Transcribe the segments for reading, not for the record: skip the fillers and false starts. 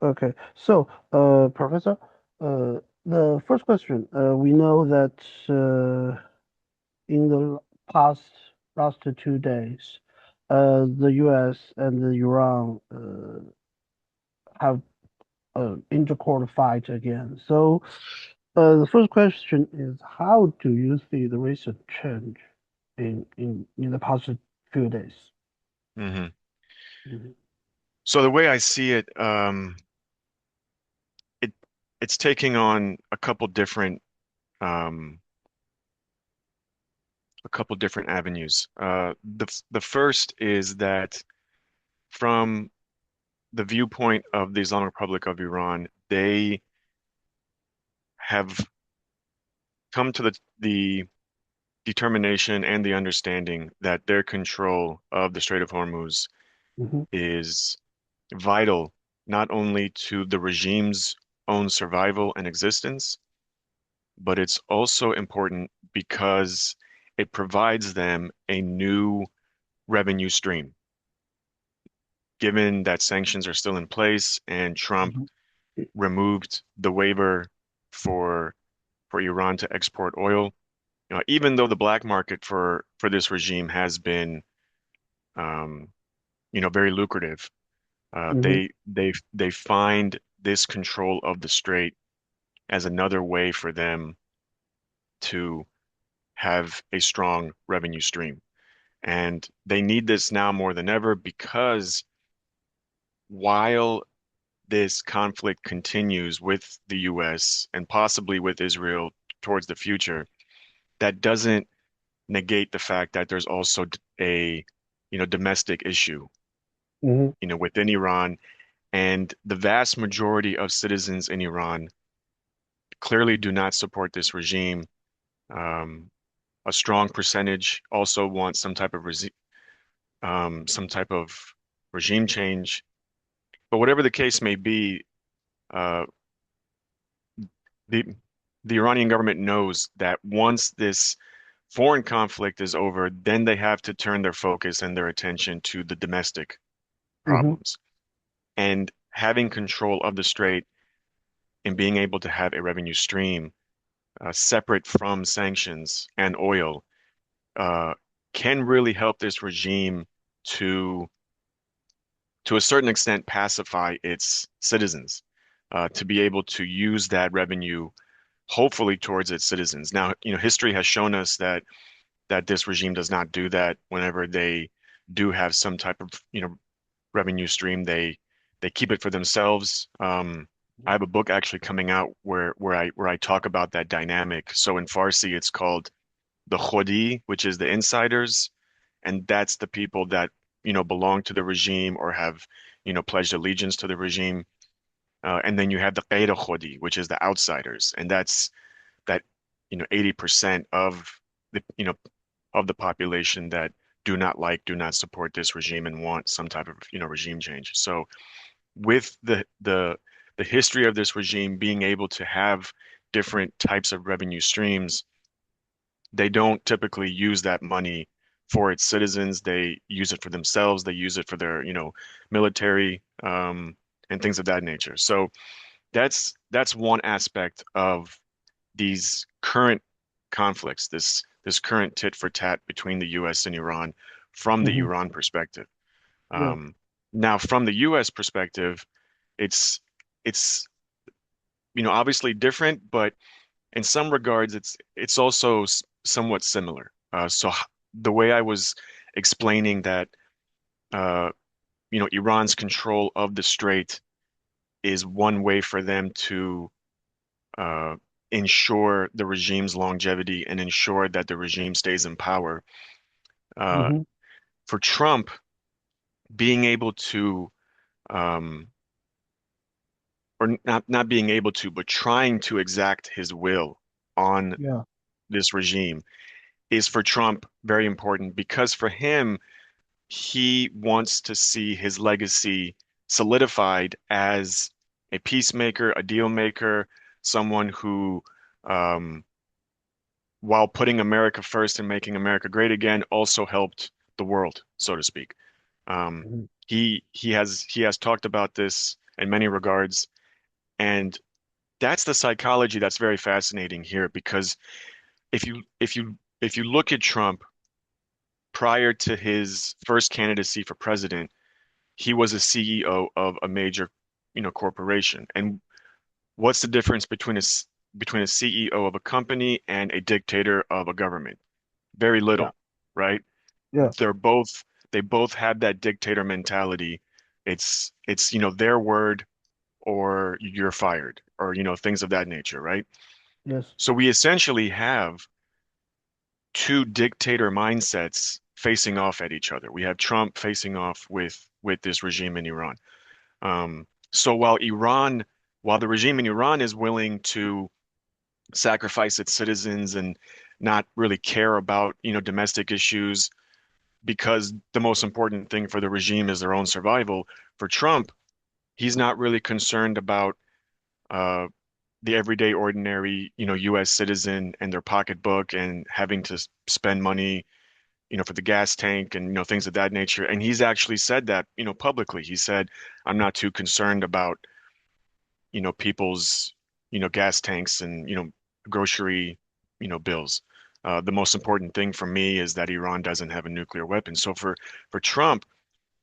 Okay. So, Professor, the first question, we know that in the past last 2 days, the U.S. and the Iran have interquarter fight again. So, the first question is, how do you see the recent change in the past few days? hmm Mhm. So the way I see it, it it's taking on um, a couple different avenues. The first is that from the viewpoint of the Islamic Republic of Iran, they have come to the determination and the understanding that their control of the Strait of Hormuz Mhm. is vital not only to the regime's own survival and existence, but it's also important because it provides them a new revenue stream. Given that sanctions are still in place and Trump Mhm. removed the waiver for Iran to export oil, even though the black market for this regime has been um, very lucrative, Mhm. they find this control of the strait as another way for them to have a strong revenue stream. And they need this now more than ever because while this conflict continues with the US and possibly with Israel towards the future, that doesn't negate the fact that there's also a, domestic issue, Mhm. within Iran. And the vast majority of citizens in Iran clearly do not support this regime. Um, a strong percentage also want some type of regime change. But whatever the case may be, uh, the the Iranian government knows that once this foreign conflict is over, then they have to turn their focus and their attention to the domestic Mhm. problems. And having control of the strait and being able to have a revenue stream separate from sanctions and oil uh, can really help this regime to to a certain extent pacify its citizens, to be able to use that revenue hopefully towards its citizens. Now, history has shown us that this regime does not do that. Whenever they do have some type of, revenue stream, they keep it for themselves. I have a book actually coming out where I talk about that dynamic. So in Farsi, it's called the Khodi, which is the insiders, and that's the people that, belong to the regime or have, pledged allegiance to the regime. And then you have the Ghair Khodi, which is the outsiders, and that's that, 80% of the population that do not support this regime and want some type of, regime change. So with the history of this regime being able to have different types of revenue streams, they don't typically use that money for its citizens. They use it for themselves. They use it for their, military, and things of that nature. So that's one aspect of these current conflicts, this current tit for tat between the U.S. and Iran from the Mhm. Iran perspective. Yeah. Um, Now, from the U.S. perspective, it's it's obviously different, but in some regards, it's also somewhat similar. The way I was explaining that, uh, Iran's control of the strait is one way for them to uh, ensure the regime's longevity and ensure that the regime stays in power. Uh, Mhm. for Trump, being able to, um, or not being able to, but trying to exact his will on Yeah. this regime is for Trump very important because for him, he wants to see his legacy solidified as a peacemaker, a deal maker, someone who, um, while putting America first and making America great again, also helped the world, so to speak. Um, Mhm. he has talked about this in many regards. And that's the psychology that's very fascinating here because if you look at Trump prior to his first candidacy for president, he was a CEO of a major, corporation. And what's the difference between a CEO of a company and a dictator of a government? Very Yeah. little, right? Yeah. They're both they both have that dictator mentality. It's their word or you're fired or things of that nature, right? Yes. So we essentially have two dictator mindsets facing off at each other. We have Trump facing off with this regime in Iran. So while the regime in Iran is willing to sacrifice its citizens and not really care about, domestic issues because the most important thing for the regime is their own survival, for Trump, he's not really concerned about uh, the everyday ordinary, U.S. citizen and their pocketbook and having to spend money, for the gas tank and, things of that nature. And he's actually said that, publicly. He said, I'm not too concerned about, people's, gas tanks and, grocery, bills. The most important thing for me is that Iran doesn't have a nuclear weapon. So for Trump,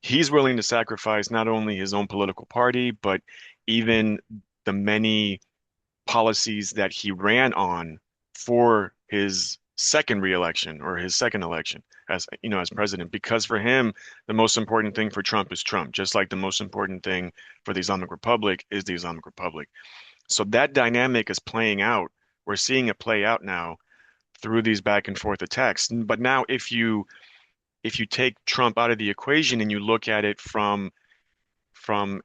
he's willing to sacrifice not only his own political party, but even the many policies that he ran on for his second reelection or his second election as president. Because for him, the most important thing for Trump is Trump, just like the most important thing for the Islamic Republic is the Islamic Republic. So that dynamic is playing out. We're seeing it play out now through these back and forth attacks. But now if you take Trump out of the equation and you look at it from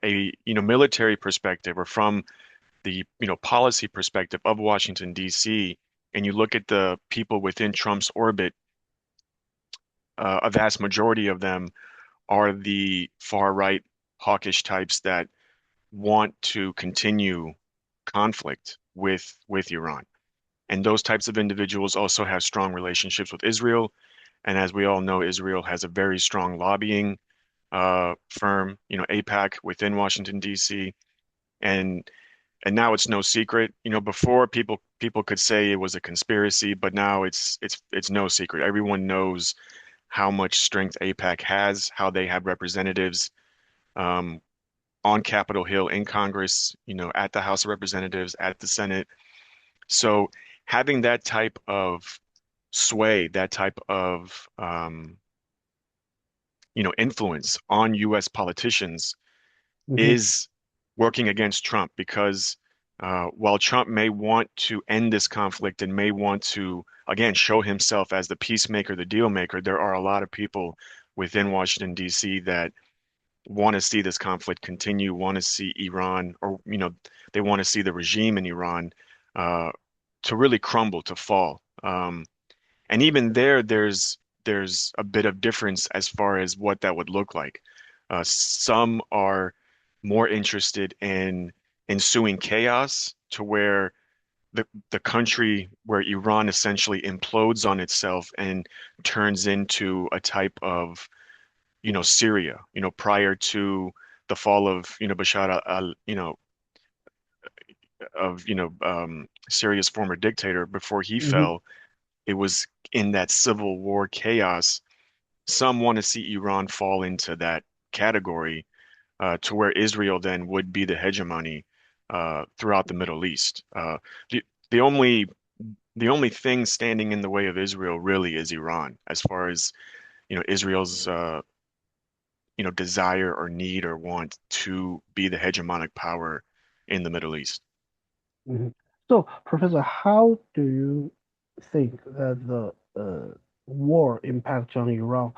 a military perspective or from the policy perspective of Washington, D.C., and you look at the people within Trump's orbit, a vast majority of them are the far right hawkish types that want to continue conflict with Iran. And those types of individuals also have strong relationships with Israel. And as we all know, Israel has a very strong lobbying firm, AIPAC within Washington, D.C. And and now it's no secret. Before people could say it was a conspiracy, but now it's no secret. Everyone knows how much strength AIPAC has, how they have representatives um, on Capitol Hill in Congress, at the House of Representatives, at the Senate. So having that type of sway, that type of influence on U.S. politicians Hmm. is working against Trump because while Trump may want to end this conflict and may want to, again, show himself as the peacemaker, the deal maker, there are a lot of people within Washington, D.C. that want to see this conflict continue, want to see Iran, or, they want to see the regime in Iran uh, to really crumble, to fall. And even there's a bit of difference as far as what that would look like. Some are more interested in ensuing chaos to where the country where Iran essentially implodes on itself and turns into a type of, Syria, prior to the fall of, Bashar al, Syria's former dictator before he Hmm. fell. It was in that civil war chaos. Some want to see Iran fall into that category to where Israel then would be the hegemony throughout the Middle East. The the only the only thing standing in the way of Israel really is Iran, as far as Israel's desire or need or want to be the hegemonic power in the Middle East. Hmm. So, Professor, how do you think that the war impacts on Iran?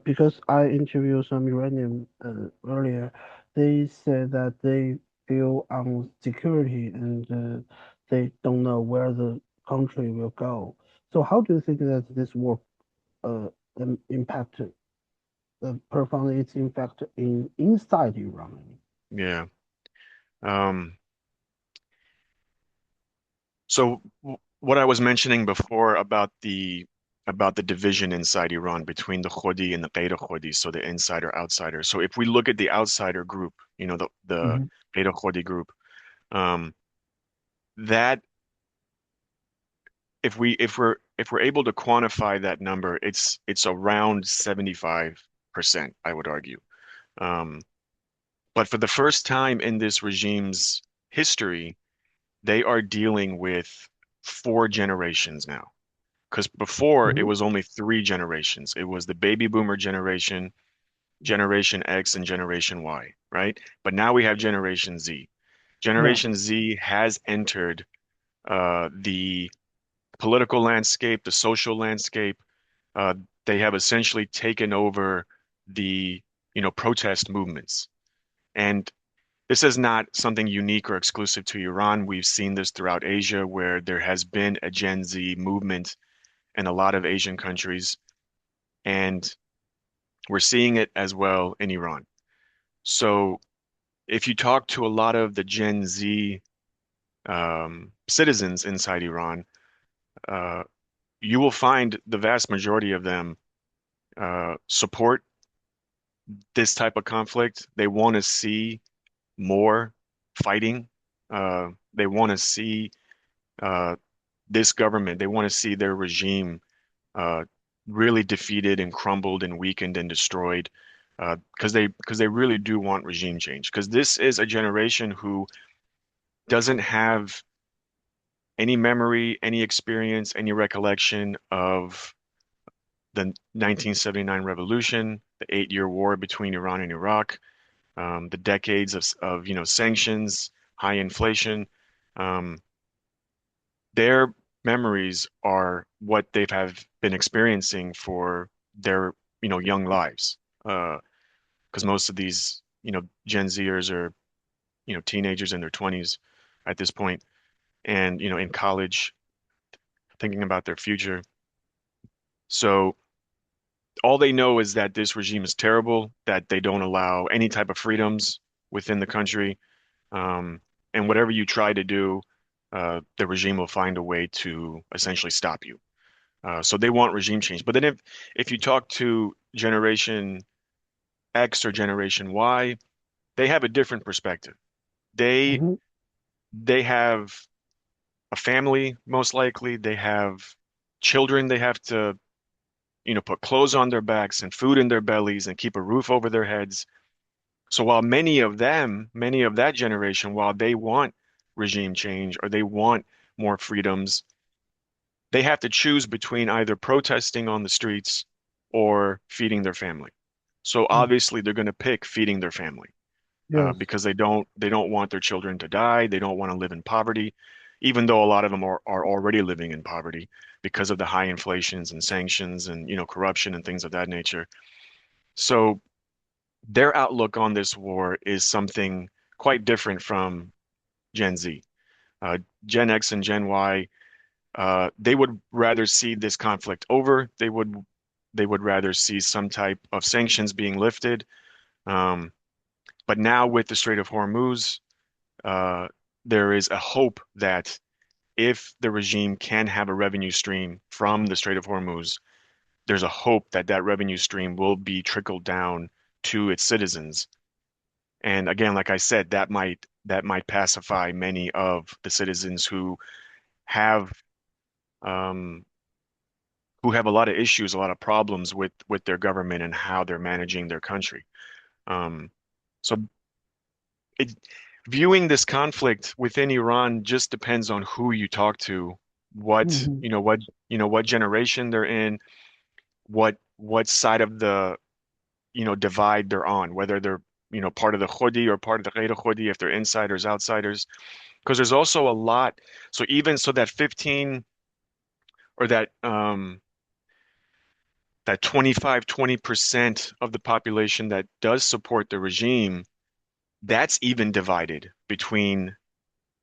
Because I interviewed some Iranian earlier, they said that they feel insecurity and they don't know where the country will go. So, how do you think that this war uh, impact profoundly its impact in inside Iran? Yeah. Um, So what I was mentioning before about the division inside Iran between the Khodi and the Ghair Khodi, so the insider outsider. So if we look at the outsider group, the Mm-hmm. Beta Khodi group. Um, that if we're able to quantify that number, it's around 75%, I would argue. Um, but for the first time in this regime's history, they are dealing with four generations now. Because before it Hmm. was only three generations. It was the baby boomer generation, Generation X, and Generation Y, right? But now we have Generation Z. Yeah. Generation Z has entered the political landscape, the social landscape. Uh, they have essentially taken over the, protest movements. And this is not something unique or exclusive to Iran. We've seen this throughout Asia, where there has been a Gen Z movement in a lot of Asian countries, and we're seeing it as well in Iran. So if you talk to a lot of the Gen Z citizens inside Iran, uh, you will find the vast majority of them support this type of conflict. They want to see more fighting. They want to see uh, this government, they want to see their regime uh, really defeated and crumbled and weakened and destroyed because they really do want regime change. Because this is a generation who doesn't have any memory, any experience, any recollection of the 1979 revolution, the 8-year war between Iran and Iraq, the decades of sanctions, high inflation. Um, their memories are what they've have been experiencing for their young lives. Because most of these Gen Zers are teenagers in their 20s at this point, and in college, thinking about their future. So all they know is that this regime is terrible, that they don't allow any type of freedoms within the country. Um, and whatever you try to do, the regime will find a way to essentially stop you. So they want regime change. But then if you talk to Generation X or Generation Y, they have a different perspective. They Hmm. they have a family, most likely. They have children they have to, put clothes on their backs and food in their bellies and keep a roof over their heads. So while many of them, many of that generation, while they want regime change or they want more freedoms, they have to choose between either protesting on the streets or feeding their family. So Mm. obviously they're going to pick feeding their family Yes. because they don't want their children to die. They don't want to live in poverty, even though a lot of them are already living in poverty because of the high inflations and sanctions and corruption and things of that nature. So their outlook on this war is something quite different from Gen Z. Uh, Gen X and Gen Y, they would rather see this conflict over. They would rather see some type of sanctions being lifted. Um, but now with the Strait of Hormuz, uh, there is a hope that if the regime can have a revenue stream from the Strait of Hormuz, there's a hope that that revenue stream will be trickled down to its citizens. And again, like I said, that might pacify many of the citizens have um, who have a lot of issues, a lot of problems with their government and how they're managing their country. Um, so it, viewing this conflict within Iran just depends on who you talk to, what Hmm. you know, what generation they're in, what side of the divide they're on, whether they're part of the Khodi or part of the Ghair Khodi, if they're insiders, outsiders. Because there's also a lot. So even so that 15 or that 25, 20% of the population that does support the regime, that's even divided between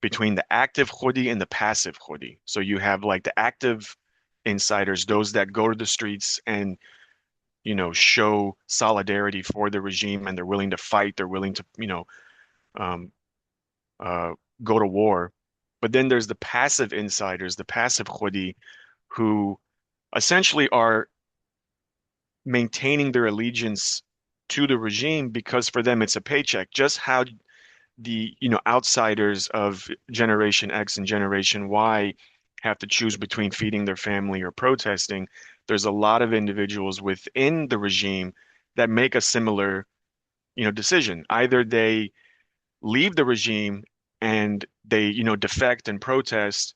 the active Khodi and the passive Khodi. So you have like the active insiders, those that go to the streets and show solidarity for the regime and they're willing to fight, they're willing to, um, uh, go to war. But then there's the passive insiders, the passive Khodi, who essentially are maintaining their allegiance to the regime because for them it's a paycheck. Just how the outsiders of Generation X and Generation Y have to choose between feeding their family or protesting, there's a lot of individuals within the regime that make a similar decision. Either they leave the regime and they defect and protest,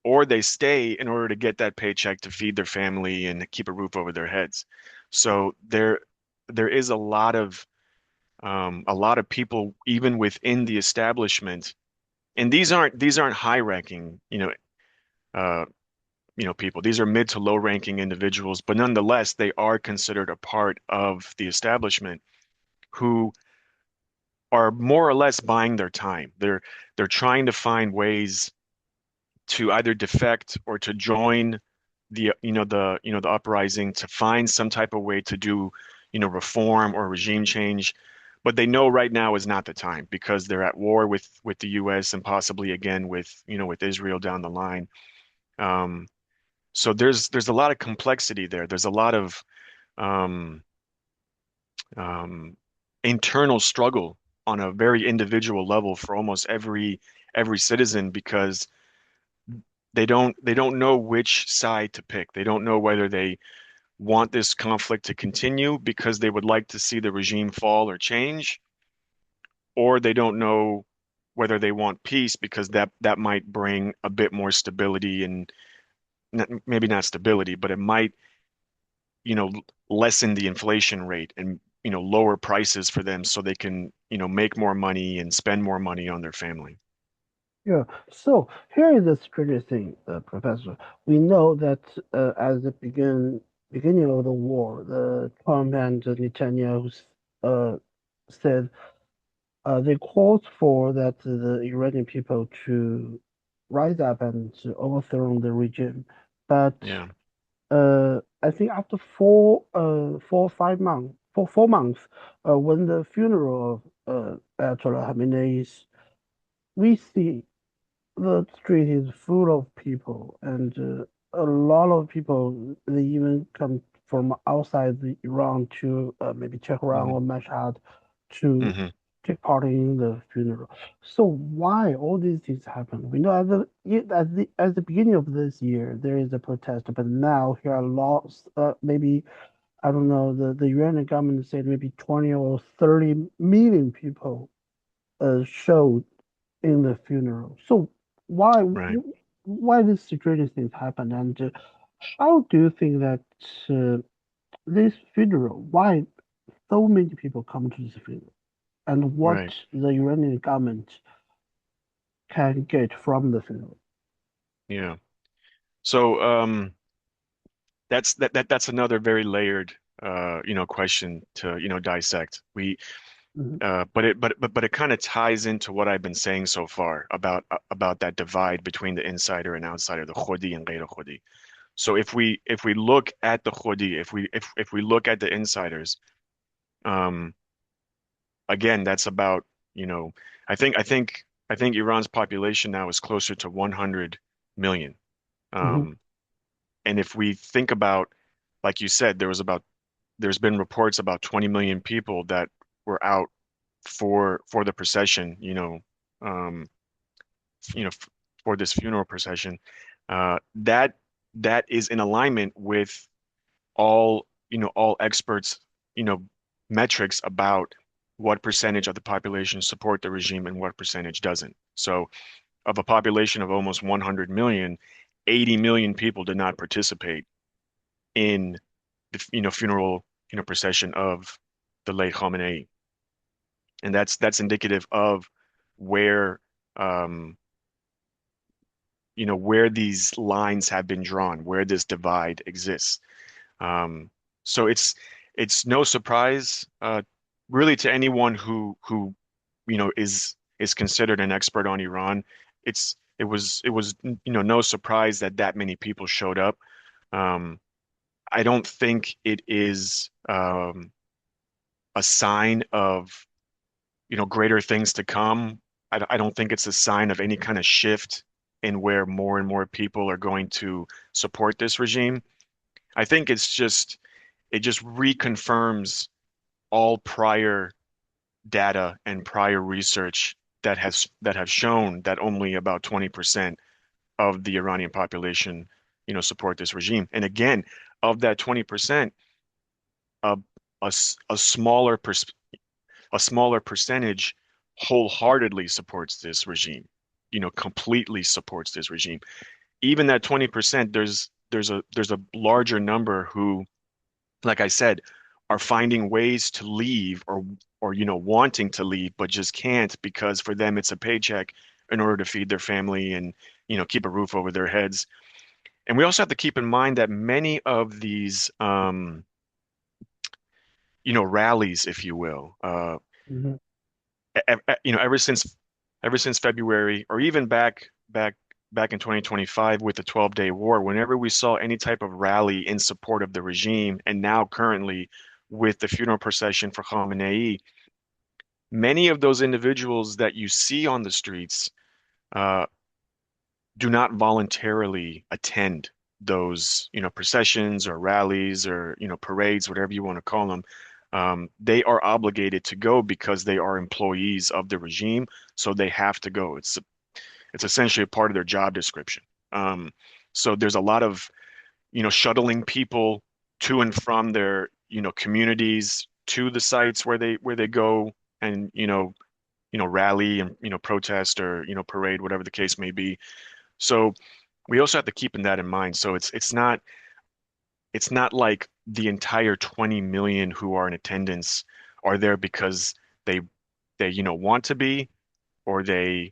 or they stay in order to get that paycheck to feed their family and keep a roof over their heads. So there is a lot of people even within the establishment, and these aren't high ranking, uh, people. These are mid to low ranking individuals, but nonetheless, they are considered a part of the establishment who are more or less buying their time. They're trying to find ways to either defect or to join the uprising, to find some type of way to do reform or regime change. But they know right now is not the time because they're at war with the US and possibly again with Israel down the line. Um, so there's a lot of complexity there. There's a lot of um, um, internal struggle on a very individual level for almost every citizen because they don't know which side to pick. They don't know whether they want this conflict to continue because they would like to see the regime fall or change, or they don't know whether they want peace because that might bring a bit more stability and maybe not stability, but it might, you know, lessen the inflation rate and, lower prices for them so they can, make more money and spend more money on their family. Yeah. So here is the strange thing, Professor. We know that at the beginning of the war, the Trump and Netanyahu uh, said they called for that the Iranian people to rise up and to overthrow the regime. But Yeah. I think after 5 months, for 4 months, when the funeral of Ayatollah Khamenei's, we see the street is full of people, and a lot of people they even come from outside the Iran to maybe Tehran Hmm. or Mashhad to Hmm. take part in the funeral. So why all these things happen? We know at the beginning of this year there is a protest, but now here are lots. Maybe I don't know. The Iranian government said maybe 20 or 30 million people showed in the funeral. So why Right. why this strange things happen? And how do you think that uh, this funeral? Why so many people come to this funeral? And what Right. the Iranian government can get from the funeral? Yeah. So that's another very layered question to dissect. We Hmm. but it kind of ties into what I've been saying so far about that divide between the insider and outsider, the Khodi and Ghayr Khodi. So if we look at the Khodi, if we look at the insiders, um, again, that's about, you know, I think Iran's population now is closer to 100 million. Hmm. Um, and if we think about, like you said, there's been reports about 20 million people that were out for the procession, um, you know, f- for this funeral procession. That is in alignment with all experts, you know, metrics about what percentage of the population support the regime and what percentage doesn't. So of a population of almost 100 million, 80 million people did not participate in the funeral procession of the late Khamenei, and that's indicative of where um, where these lines have been drawn, where this divide exists. Um, so it's no surprise, really, to anyone who is considered an expert on Iran. It was no surprise that that many people showed up. Um, I don't think it is a sign of greater things to come. I don't think it's a sign of any kind of shift in where more and more people are going to support this regime. I think it just reconfirms all prior data and prior research that have shown that only about 20% of the Iranian population, support this regime. And again, of that 20%, a, a smaller a smaller percentage wholeheartedly supports this regime, completely supports this regime. Even that 20%, there's a larger number who, like I said, are finding ways to leave or wanting to leave but just can't because for them it's a paycheck in order to feed their family and keep a roof over their heads. And we also have to keep in mind that many of these rallies, if you will, Hmm. ever since February or even back in 2025 with the 12-day war, whenever we saw any type of rally in support of the regime, and now currently with the funeral procession for Khamenei, many of those individuals that you see on the streets uh, do not voluntarily attend those, processions or rallies or, parades, whatever you want to call them. They are obligated to go because they are employees of the regime, so they have to go. It's essentially a part of their job description. Um, so there's a lot of, shuttling people to and from their, communities to the sites where they go and, rally and, protest or, parade, whatever the case may be. So we also have to keep in that in mind. So it's not like the entire 20 million who are in attendance are there because they want to be or they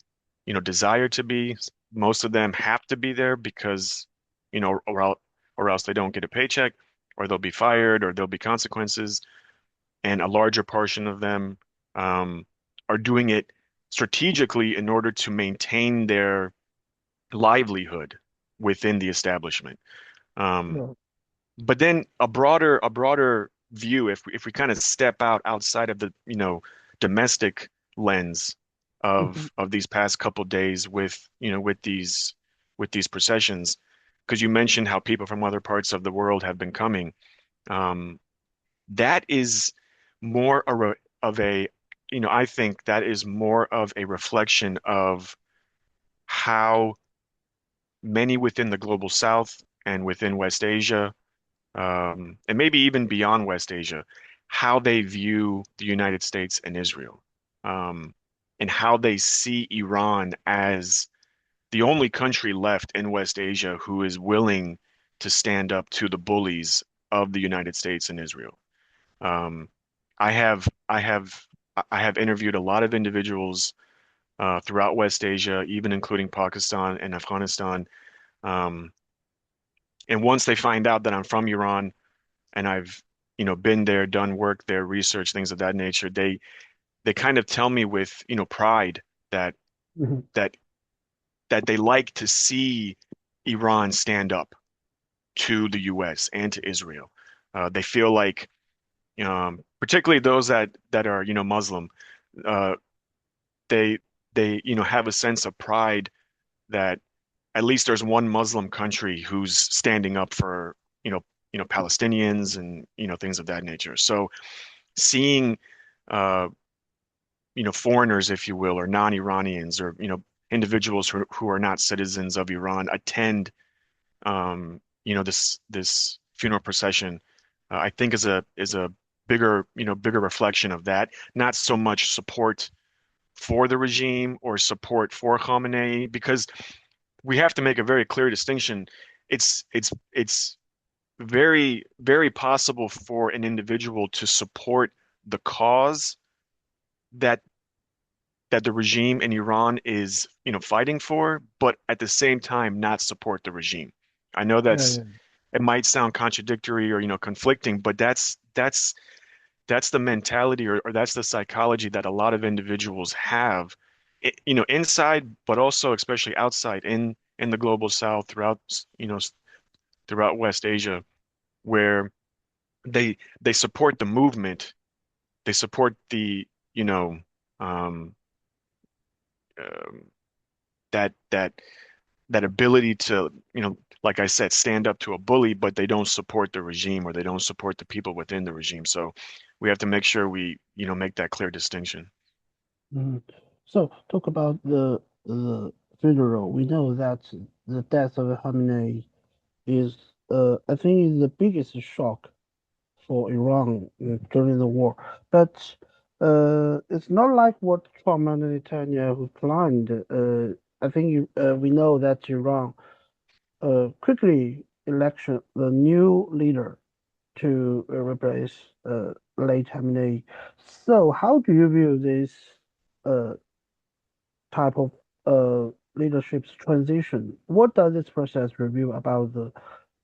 desire to be. Most of them have to be there because or else they don't get a paycheck or they'll be fired or there'll be consequences. And a larger portion of them um, are doing it strategically in order to maintain their livelihood within the establishment. Um, Yeah. but then a broader view, if we kind of step outside of the, domestic lens Hmm. of these past couple days with, with these processions, because you mentioned how people from other parts of the world have been coming. Um, that is more of a, I think that is more of a reflection of how many within the global South and within West Asia, and maybe even beyond West Asia, how they view the United States and Israel, um, and how they see Iran as the only country left in West Asia who is willing to stand up to the bullies of the United States and Israel. Um, I have interviewed a lot of individuals throughout West Asia, even including Pakistan and Afghanistan. Um, and once they find out that I'm from Iran and I've, been there, done work there, research, things of that nature, they kind of tell me with, pride that Hmm. that that they like to see Iran stand up to the US and to Israel. They feel like, particularly those that are, Muslim, uh, they have a sense of pride that at least there's one Muslim country who's standing up for, Palestinians and, things of that nature. So seeing, uh, foreigners, if you will, or non-Iranians or, individuals who are not citizens of Iran attend, this funeral procession, I think is a bigger reflection of that. Not so much support for the regime or support for Khamenei, because we have to make a very clear distinction. It's very possible for an individual to support the cause that the regime in Iran is, fighting for, but at the same time not support the regime. I know Yeah, yeah, it might sound contradictory or, conflicting, but that's the mentality or that's the psychology that a lot of individuals have, inside, but also especially outside in the global South throughout, throughout West Asia, where they support the movement, they support the, you know, um, um, that that ability to, like I said, stand up to a bully, but they don't support the regime or they don't support the people within the regime. So we have to make sure we, make that clear distinction. Mhm. So talk about the funeral. We know that the death of Khamenei is, I think, is the biggest shock for Iran during the war. But it's not like what Trump and Netanyahu planned. I think we know that Iran quickly election the new leader to replace late Khamenei. So how do you view this uh, type of leadership's transition? What does this process reveal about the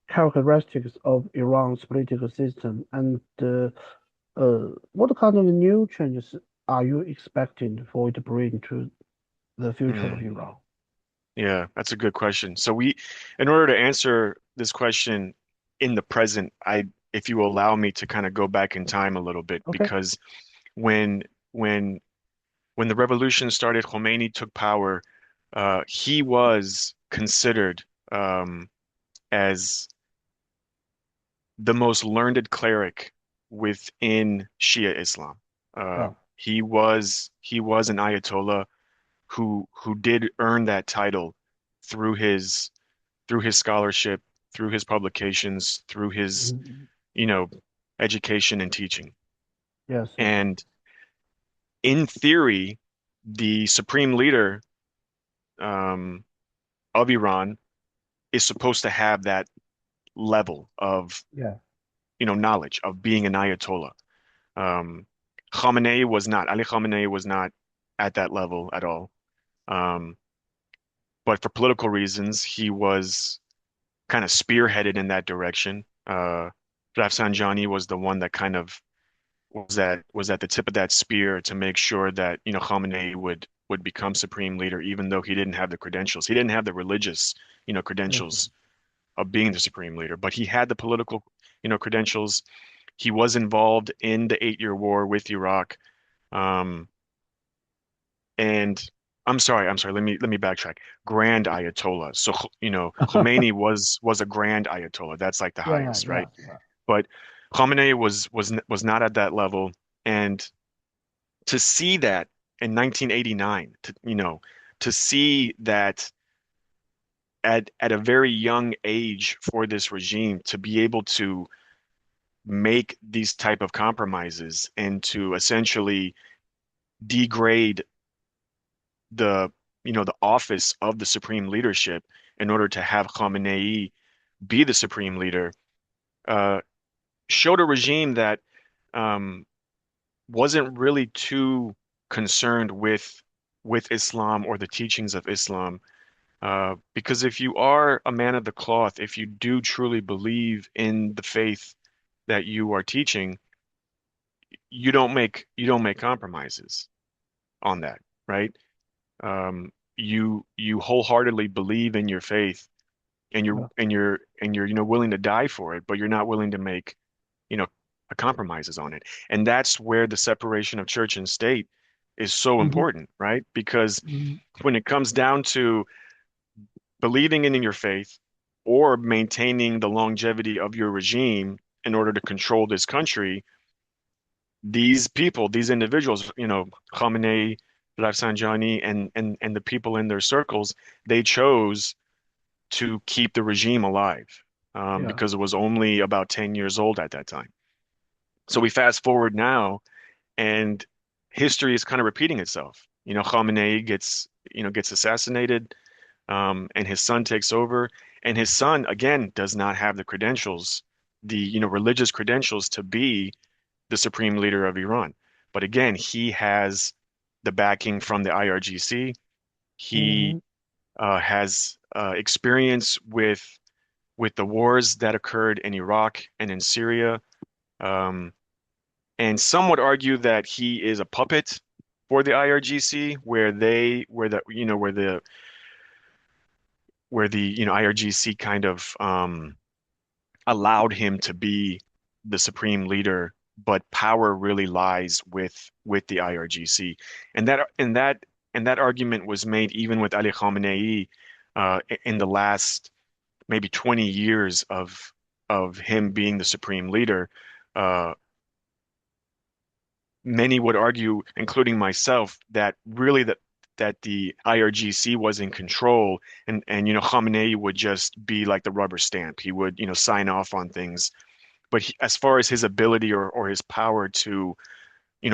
characteristics of Iran's political system, and what kind of new changes are you expecting for it to bring to the future of Mm, Iran? yeah, that's a good question. In order to answer this question in the present, if you allow me to kind of go back in time a little bit, Okay. because when when when the revolution started, Khomeini took power. He was considered as the most learned cleric within Shia Islam. Yeah. He was an Ayatollah who did earn that title through his scholarship, through his publications, through his, Mhm. you know, education and teaching. Yes. Yes. And in theory, the supreme leader um, of Iran is supposed to have that level of, Yeah. knowledge of being an Ayatollah. Um, Khamenei was not. Ali Khamenei was not at that level at all. Um, but for political reasons, he was kind of spearheaded in that direction. Rafsanjani was the one that kind of was at the tip of that spear to make sure that Khamenei would become supreme leader, even though he didn't have the credentials. He didn't have the religious Yes. credentials of being the supreme leader, but he had the political credentials. He was involved in the 8 Year War with Iraq. Um, and I'm sorry. Let me backtrack. Grand Ayatollah. So Khomeini was a Grand Ayatollah. That's like the Yeah. highest, right? Yeah. Yeah. But Khamenei was not at that level, and to see that in 1989, to see that at a very young age for this regime to be able to make these type of compromises and to essentially degrade the the office of the supreme leadership in order to have Khamenei be the supreme leader uh, showed a regime that um, wasn't really too concerned with Islam or the teachings of Islam. Because if you are a man of the cloth, if you do truly believe in the faith that you are teaching, you don't make compromises on that, right? You wholeheartedly believe in your faith and you're Yeah. and you're and you're willing to die for it, but you're not willing to make you know compromises on it. And that's where the separation of church and state is so Hmm. important, right? Because Hmm. when it comes down to believing in your faith or maintaining the longevity of your regime in order to control this country, these people, these individuals, Khamenei, Rafsanjani, and the people in their circles, they chose to keep the regime alive Yeah. because it was only about 10 years old at that time. So we fast forward now, and history is kind of repeating itself. Khamenei gets assassinated, and his son takes over, and his son again does not have the credentials, the religious credentials to be the supreme leader of Iran. But again, he has the backing from the IRGC. He Hmm. has experience with the wars that occurred in Iraq and in Syria. Um, and some would argue that he is a puppet for the IRGC, where the IRGC kind of allowed him to be the supreme leader, but power really lies with the IRGC, and that argument was made even with Ali Khamenei in the last maybe 20 years of him being the supreme leader, uh, many would argue, including myself, that really that the IRGC was in control, and Khamenei would just be like the rubber stamp. He would sign off on things. But as far as his ability or his power to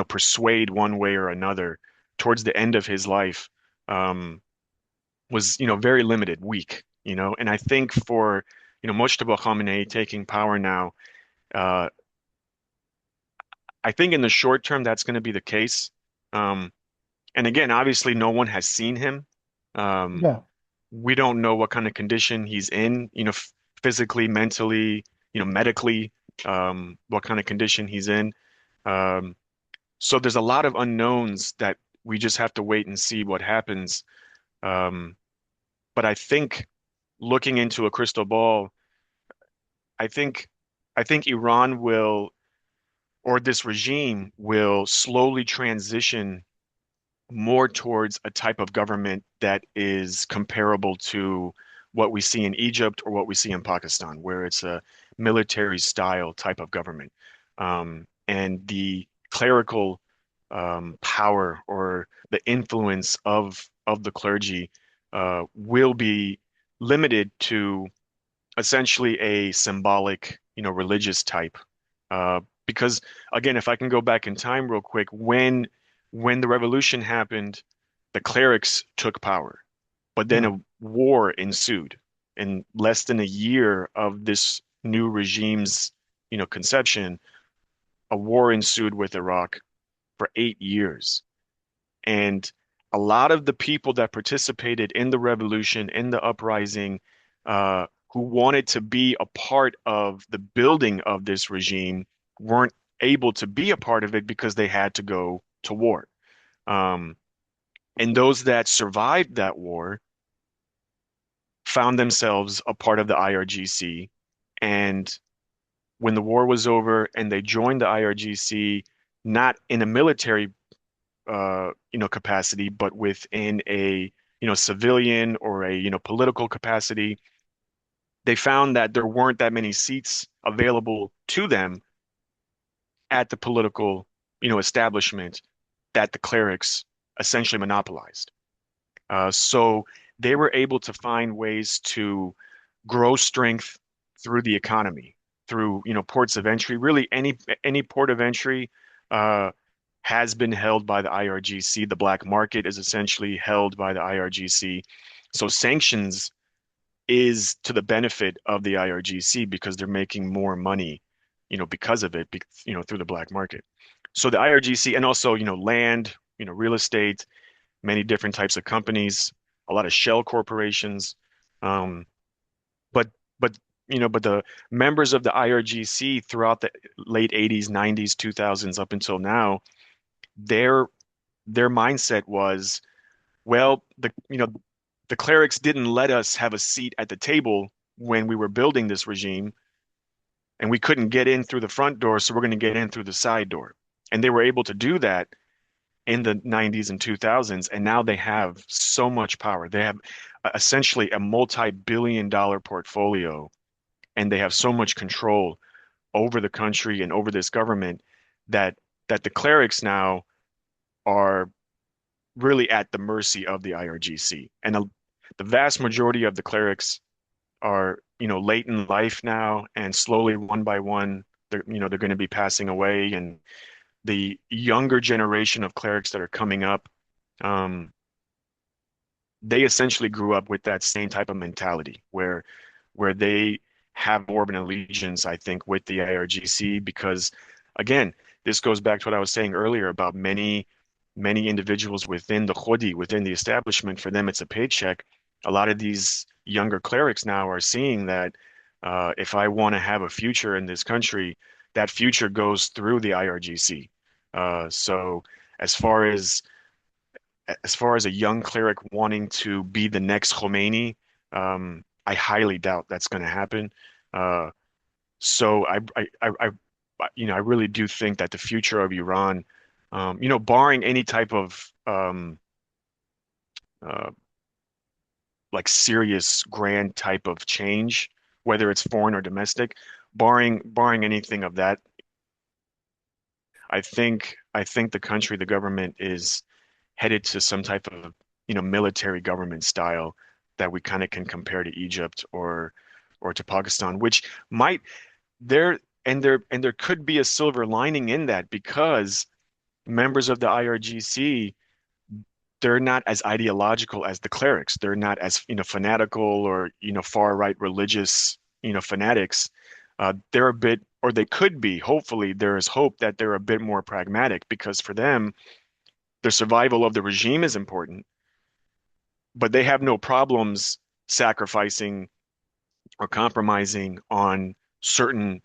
persuade one way or another towards the end of his life, um, was very limited, weak. And I think for Mojtaba Khamenei taking power now, uh, I think in the short term that's going to be the case. Um, And again, obviously, no one has seen him. Um, Yeah. we don't know what kind of condition he's in, physically, mentally, medically, what kind of condition he's in. Um, so there's a lot of unknowns that we just have to wait and see what happens. Um, but I think looking into a crystal ball, I think I think Iran will, or this regime will slowly transition more towards a type of government that is comparable to what we see in Egypt or what we see in Pakistan, where it's a military style type of government. And the clerical power or the influence of the clergy will be limited to essentially a symbolic, religious type. Because again, if I can go back in time real quick, when the revolution happened, the clerics took power, but then Yeah. a war ensued. In less than a year of this new regime's, conception, a war ensued with Iraq for 8 years. And a lot of the people that participated in the revolution, in the uprising, who wanted to be a part of the building of this regime weren't able to be a part of it because they had to go to war. Um, and those that survived that war found themselves a part of the IRGC. And when the war was over and they joined the IRGC, not in a military capacity, but within a, civilian or a, political capacity, they found that there weren't that many seats available to them at the political, establishment that the clerics essentially monopolized. So they were able to find ways to grow strength through the economy, through, ports of entry. Really, any port of entry uh, has been held by the IRGC. The black market is essentially held by the IRGC. So sanctions is to the benefit of the IRGC because they're making more money, because of it, through the black market. So the IRGC and also, land, real estate, many different types of companies, a lot of shell corporations. Um, but but but the members of the IRGC throughout the late 80s, 90s, 2000s up until now, their their mindset was, well, the clerics didn't let us have a seat at the table when we were building this regime, and we couldn't get in through the front door, so we're going to get in through the side door. And they were able to do that in the 90s and 2000s, and now they have so much power. They have essentially a multi-billion dollar portfolio, and they have so much control over the country and over this government that the clerics now are really at the mercy of the IRGC. And the vast majority of the clerics are, late in life now, and slowly, one by one, they're going to be passing away. And the younger generation of clerics that are coming up, um, they essentially grew up with that same type of mentality where they have more of an allegiance, I think, with the IRGC because, again, this goes back to what I was saying earlier about many individuals within the Khodi, within the establishment. For them, it's a paycheck. A lot of these younger clerics now are seeing that if I want to have a future in this country, that future goes through the IRGC. So as far as a young cleric wanting to be the next Khomeini, I highly doubt that's going to happen. Uh, so I really do think that the future of Iran, barring any type of uh, like serious grand type of change, whether it's foreign or domestic, barring anything of that, I think the country, the government is headed to some type of, military government style that we kind of can compare to Egypt or to Pakistan, which might there and there could be a silver lining in that because members of the IRGC, they're not as ideological as the clerics. They're not as, fanatical or, far right religious, fanatics. They're a bit, or they could be, hopefully, there is hope that they're a bit more pragmatic because for them, the survival of the regime is important, but they have no problems sacrificing or compromising on certain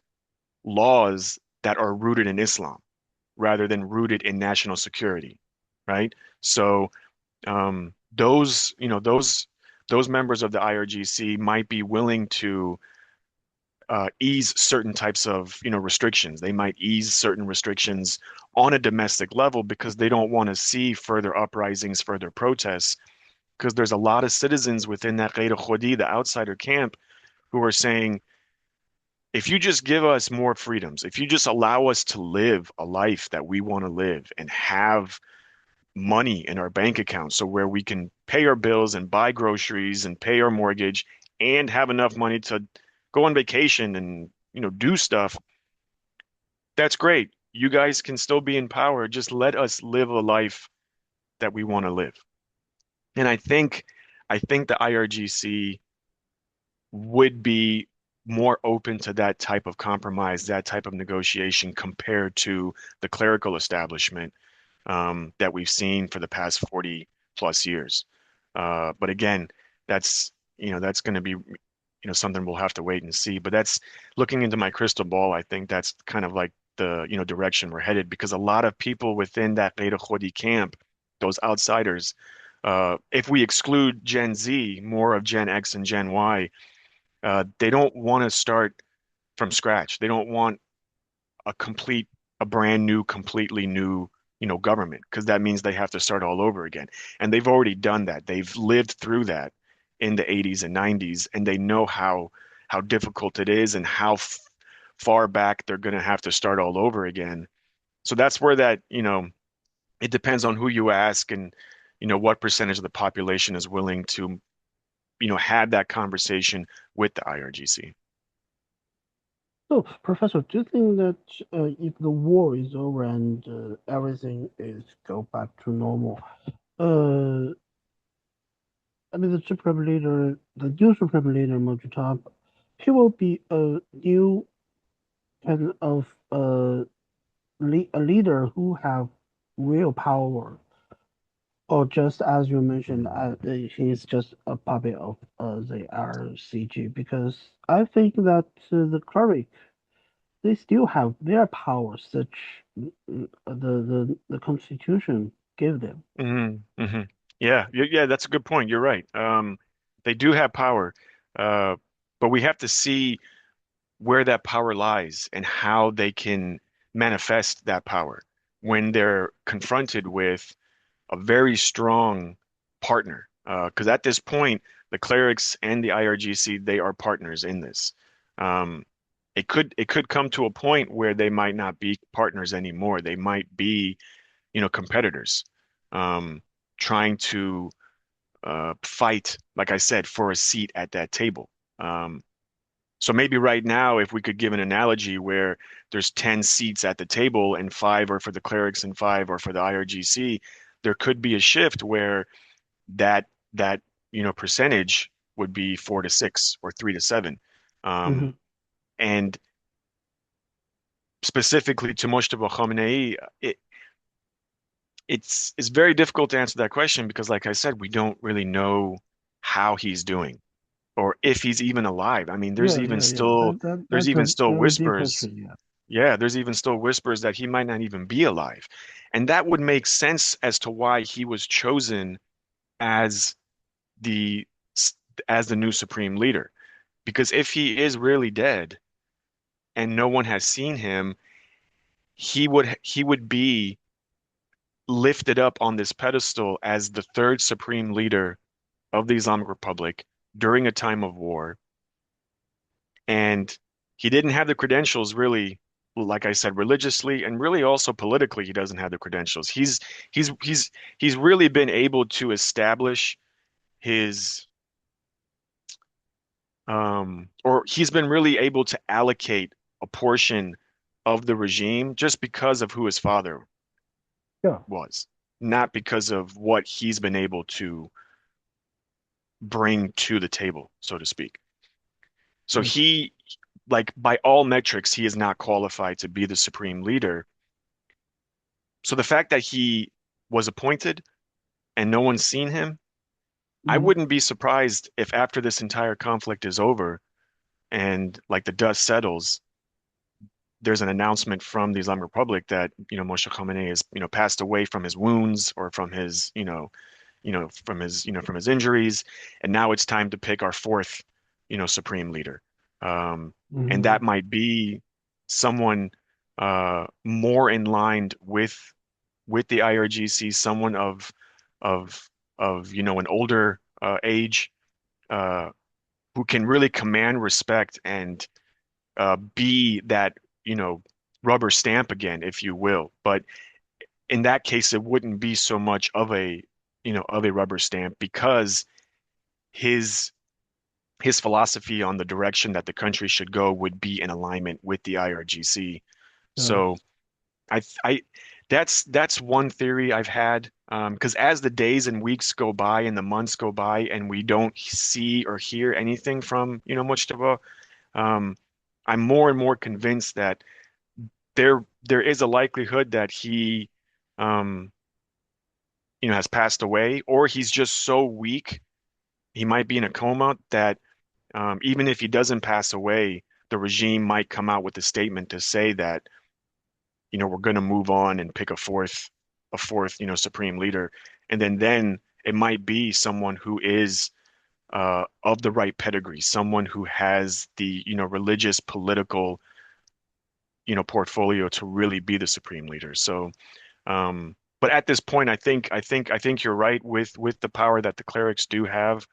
laws that are rooted in Islam rather than rooted in national security, right? So those members of the IRGC might be willing to ease certain types of, restrictions. They might ease certain restrictions on a domestic level because they don't want to see further uprisings, further protests, because there's a lot of citizens within that Ghair Khodi, the outsider camp, who are saying, if you just give us more freedoms, if you just allow us to live a life that we want to live and have money in our bank account so where we can pay our bills and buy groceries and pay our mortgage and have enough money to go on vacation and do stuff, that's great. You guys can still be in power. Just let us live a life that we want to live. And I think the IRGC would be more open to that type of compromise, that type of negotiation compared to the clerical establishment that we've seen for the past 40 plus years. But again, that's going to be, something we'll have to wait and see. But that's looking into my crystal ball. I think that's kind of like the, direction we're headed because a lot of people within that Beta Khodi camp, those outsiders, if we exclude Gen Z, more of Gen X and Gen Y, they don't want to start from scratch. They don't want a complete, a brand new, completely new, government, because that means they have to start all over again. And they've already done that. They've lived through that in the 80s and 90s, and they know how difficult it is and how f far back they're going to have to start all over again. So that's where that, it depends on who you ask and, what percentage of the population is willing to, have that conversation with the IRGC. So, Professor, do you think that if the war is over and everything is go back to normal, uh, I mean, the new supreme leader, Mojitaba, he will be a new kind of a leader who have real power, or just as you mentioned, he's just a puppet of the RCG. Because I think that the cleric they still have their power, such the Constitution gave them. Hmm. Yeah, yeah, that's a good point. You're right. They do have power, uh, but we have to see where that power lies and how they can manifest that power when they're confronted with a very strong partner. Because at this point, the clerics and the IRGC, they are partners in this. Um, it could come to a point where they might not be partners anymore. They might be, competitors, um, trying to fight, like I said, for a seat at that table. Um, so maybe right now, if we could give an analogy where there's 10 seats at the table and five are for the clerics and five are for the IRGC, there could be a shift where that percentage would be 4-6 or 3-7. Hmm. Um, and specifically to Mojtaba Khamenei, it's very difficult to answer that question because, like I said, we don't really know how he's doing or if he's even alive. I mean, Yeah, yeah, yeah. there's That's even a still very deep whispers. question. Yeah. Yeah, there's even still whispers that he might not even be alive. And that would make sense as to why he was chosen as the as the new supreme leader. Because if he is really dead and no one has seen him, he would be lifted up on this pedestal as the third supreme leader of the Islamic Republic during a time of war, and he didn't have the credentials really, like I said, religiously and really also politically, he doesn't have the credentials. He's he's he's really been able to establish his or he's been really able to allocate a portion of the regime just because of who his father Yeah. was, not because of what he's been able to bring to the table, so to speak. So Mm, he, like by all metrics, he is not qualified to be the supreme leader. So the fact that he was appointed and no one's seen him, I mm, wouldn't be surprised if after this entire conflict is over and like the dust settles, there's an announcement from the Islamic Republic that, Moshe Khamenei has, passed away from his wounds or from his, from his injuries, and now it's time to pick our fourth, supreme leader. Um, and mm, that might be someone more in line with the IRGC, someone of an older age uh, who can really command respect and be that, you know, rubber stamp again, if you will. But in that case, it wouldn't be so much of a rubber stamp because his his philosophy on the direction that the country should go would be in alignment with the IRGC. So yes. I that's one theory I've had. Because as the days and weeks go by and the months go by and we don't see or hear anything from, Mujtaba, um, I'm more and more convinced that there is a likelihood that he um has passed away, or he's just so weak, he might be in a coma that even if he doesn't pass away, the regime might come out with a statement to say that, we're going to move on and pick a fourth, supreme leader. And then it might be someone who is of the right pedigree, someone who has the, religious, political, portfolio to really be the supreme leader. So, but at this point, I think you're right with the power that the clerics do have.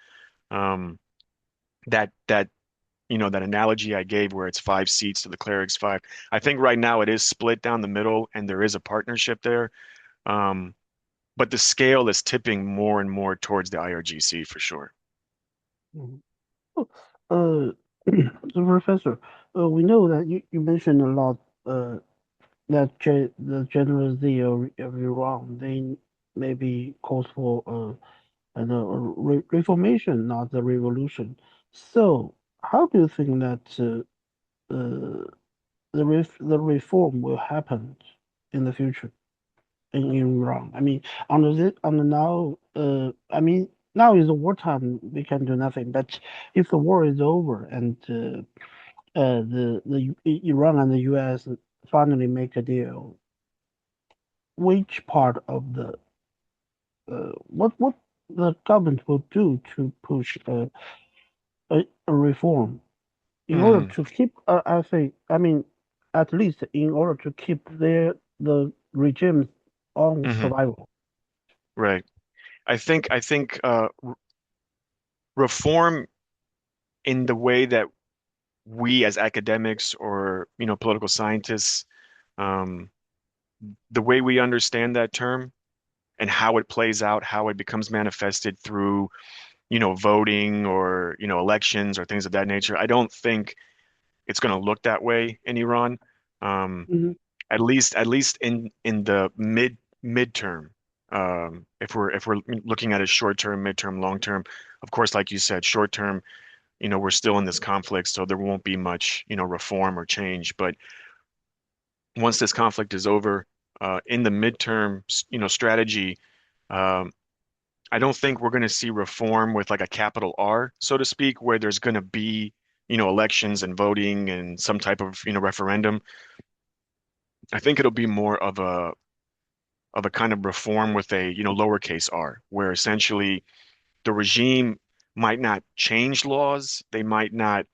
Um, that that analogy I gave where it's 5 seats to the clerics five. I think right now it is split down the middle and there is a partnership there. Um, but the scale is tipping more and more towards the IRGC for sure. Mm. Oh, so Professor, we know that you mentioned a lot that the General Z of Iran, they maybe calls for reformation, not the revolution. So, how do you think that the reform will happen in the future in Iran? I mean, under now, I mean, now is the wartime. We can do nothing. But if the war is over and Iran and the U.S. finally make a deal, which part of the what the government will do to push a reform in order Mm, to keep, I think, I mean, at least in order to keep the regime on hmm survival. right. I think reform in the way that we as academics or political scientists, um, the way we understand that term and how it plays out, how it becomes manifested through voting or elections or things of that nature. I don't think it's going to look that way in Iran. Um, Hmm. at least in the midterm. If we're looking at it short term, midterm, long term, of course, like you said, short term, we're still in this conflict, so there won't be much, reform or change. But once this conflict is over, in the midterm, strategy, um, I don't think we're going to see reform with like a capital R, so to speak, where there's going to be, elections and voting and some type of, referendum. I think it'll be more of a kind of reform with a, lowercase r, where essentially the regime might not change laws, they might not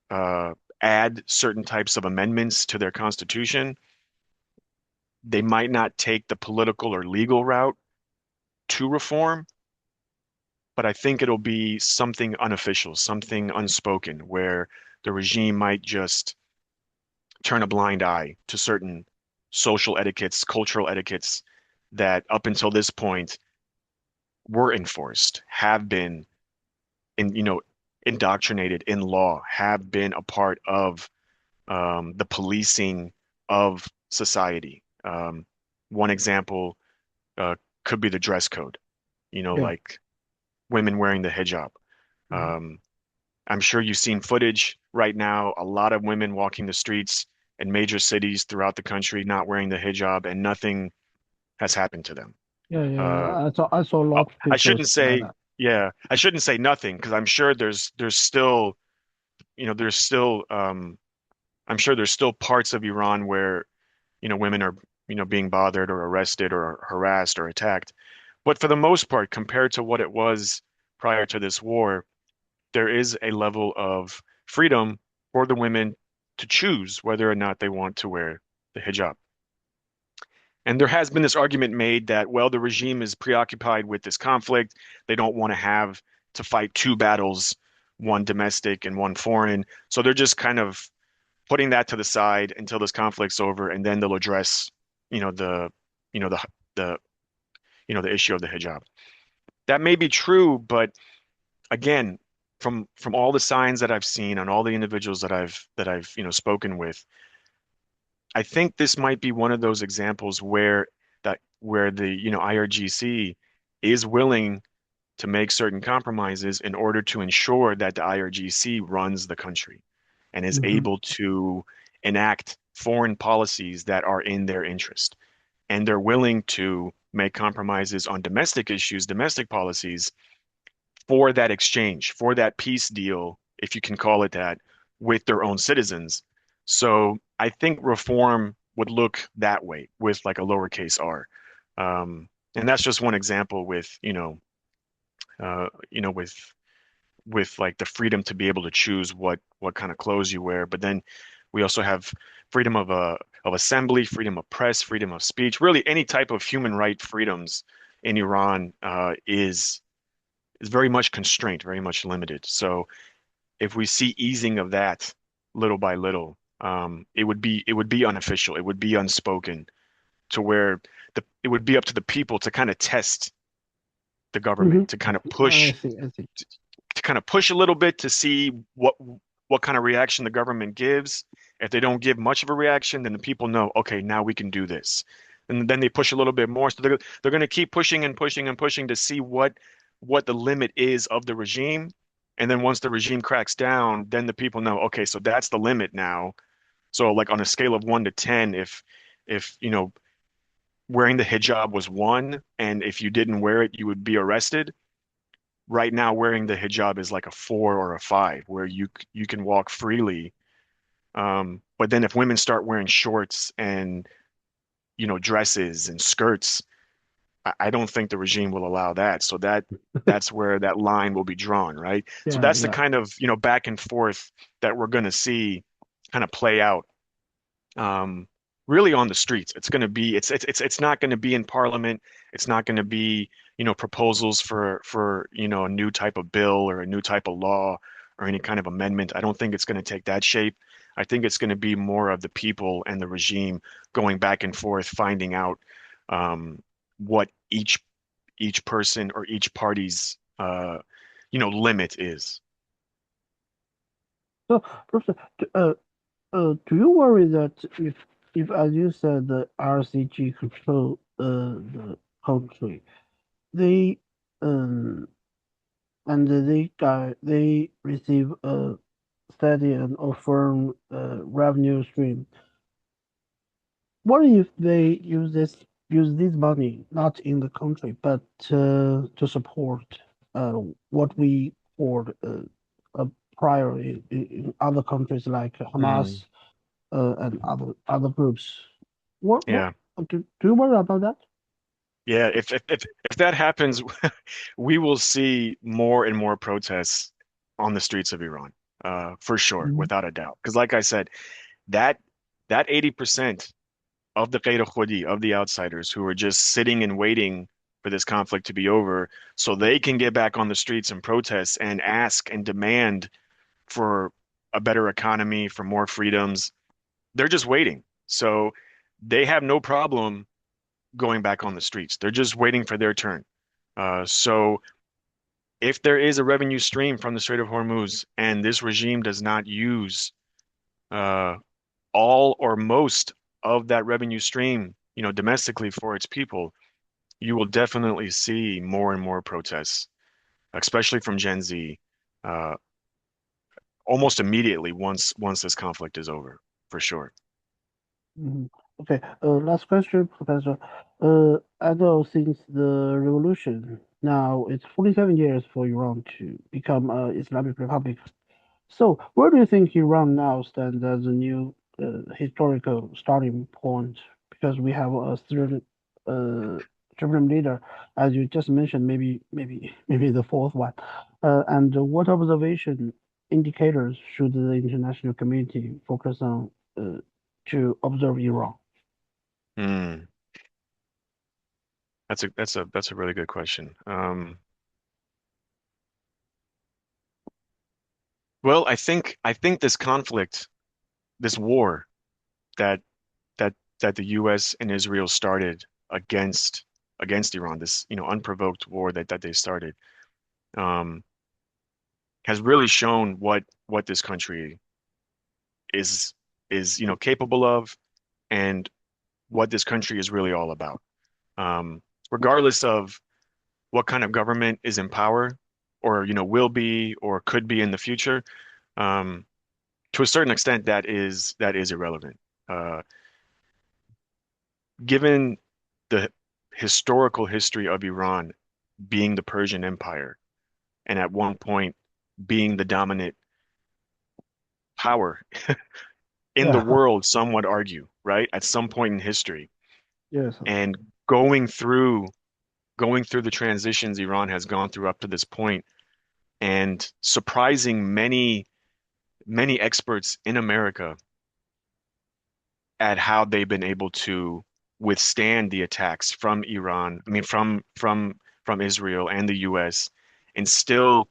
uh, add certain types of amendments to their constitution, they might not take the political or legal route to reform, but I think it'll be something unofficial, something unspoken, where the regime might just turn a blind eye to certain social etiquettes, cultural etiquettes that up until this point were enforced, have been indoctrinated in law, have been a part of the policing of society. One example uh, could be the dress code, Yeah. like women wearing the hijab. Mhm. Um, I'm sure you've seen footage right now, a lot of women walking the streets in major cities throughout the country not wearing the hijab, and nothing has happened to them. Yeah, yeah, yeah. Uh, I saw a lot of I pictures shouldn't like say, that. yeah, I shouldn't say nothing because I'm sure there's still, there's still, I'm sure there's still parts of Iran where, women are, being bothered or arrested or harassed or attacked. But for the most part, compared to what it was prior to this war, there is a level of freedom for the women to choose whether or not they want to wear the hijab. And there has been this argument made that, well, the regime is preoccupied with this conflict. They don't want to have to fight two battles, one domestic and one foreign. So they're just kind of putting that to the side until this conflict's over, and then they'll address, you know, the, you know, the, the issue of the hijab. That may be true, but again, from all the signs that I've seen and all the individuals that I've spoken with, I think this might be one of those examples where the IRGC is willing to make certain compromises in order to ensure that the IRGC runs the country and is Hmm. able to enact foreign policies that are in their interest. And they're willing to make compromises on domestic issues, domestic policies for that exchange, for that peace deal, if you can call it that, with their own citizens. So I think reform would look that way with like a lowercase r. And that's just one example with, with like the freedom to be able to choose what kind of clothes you wear. But then we also have freedom of assembly, freedom of press, freedom of speech. Really, any type of human right freedoms in Iran is very much constrained, very much limited. So if we see easing of that little by little, it would be unofficial, it would be unspoken, to where it would be up to the people to kind of test the Hmm. government, I see, I see. to kind of push a little bit to see what kind of reaction the government gives. If they don't give much of a reaction, then the people know, okay, now we can do this. And then they push a little bit more. So they're going to keep pushing and pushing and pushing to see what the limit is of the regime. And then once the regime cracks down, then the people know, okay, so that's the limit now. So like on a scale of 1 to 10, if wearing the hijab was 1, and if you didn't wear it, you would be arrested. Right now, wearing the hijab is like a 4 or a 5, where you can walk freely. But then if women start wearing shorts and dresses and skirts, I don't think the regime will allow that. So that's where that line will be drawn, right? So Yeah, that's the yeah. kind of back and forth that we're going to see kind of play out um, really on the streets. It's not going to be in parliament. It's not going to be, proposals for, a new type of bill or a new type of law or any kind of amendment. I don't think it's going to take that shape. I think it's going to be more of the people and the regime going back and forth, finding out what each person or each party's limit is. So, Professor, do you worry that if, as you said, the RCG control the country, they um and they receive a steady and or firm revenue stream. What if they use this money not in the country but to support what we call a prior in other countries like Mm, Hamas and other groups? What yeah. do you worry about that? Yeah, if that happens, we will see more and more protests on the streets of Iran, for sure, Mhm. without a doubt. Because, like I said, that that 80% of the Ghair Khodi, of the outsiders who are just sitting and waiting for this conflict to be over so they can get back on the streets and protest and ask and demand for a better economy, for more freedoms. They're just waiting. So they have no problem going back on the streets. They're just waiting for their turn. So if there is a revenue stream from the Strait of Hormuz and this regime does not use uh, all or most of that revenue stream, domestically for its people, you will definitely see more and more protests, especially from Gen Z, uh, almost immediately once this conflict is over, for sure. Mhm. Okay, last question, Professor. I know since the revolution, now it's 47 years for Iran to become Islamic Republic. So, where do you think Iran now stands as a new historical starting point? Because we have a certain uh, supreme leader, as you just mentioned, maybe the fourth one. And what observation indicators should the international community focus on uh, to observe Iran? Hmm. That's a really good question. Well, I think this conflict, this war that that that the U.S. and Israel started against against Iran, this unprovoked war that they started, um, has really shown what this country is is capable of and what this country is really all about. Regardless of what kind of government is in power, or will be or could be in the future, um, to a certain extent, that is irrelevant. Uh, Given the historical history of Iran being the Persian Empire, and at one point being the dominant power in the Yeah, world, some would argue, right? At some point in history, yes, and going through the transitions Iran has gone through up to this point, and surprising many experts in America at how they've been able to withstand the attacks from Iran, I mean from Israel and the US, and still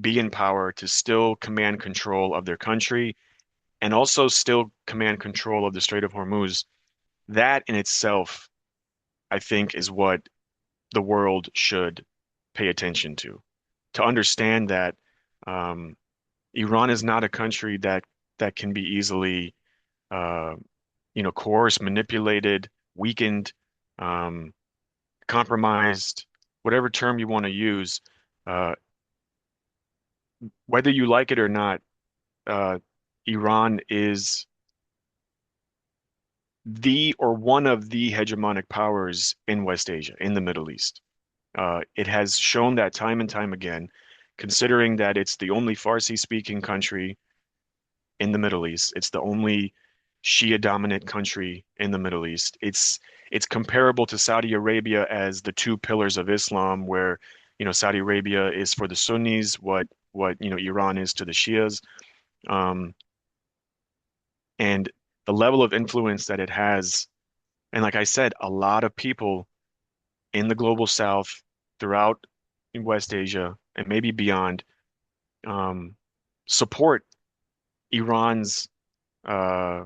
be in power to still command control of their country and also still command control of the Strait of Hormuz. That in itself, I think, is what the world should pay attention to understand that um, Iran is not a country that can be easily uh, coerced, manipulated, weakened, um, compromised, whatever term you want to use. Uh, whether you like it or not, uh, Iran is the or one of the hegemonic powers in West Asia, in the Middle East. It has shown that time and time again, considering that it's the only Farsi speaking country in the Middle East. It's the only Shia dominant country in the Middle East. It's comparable to Saudi Arabia as the two pillars of Islam, where Saudi Arabia is for the Sunnis, what Iran is to the Shias, um, and the level of influence that it has. And like I said, a lot of people in the global South, throughout in West Asia, and maybe beyond, um, support Iran's uh,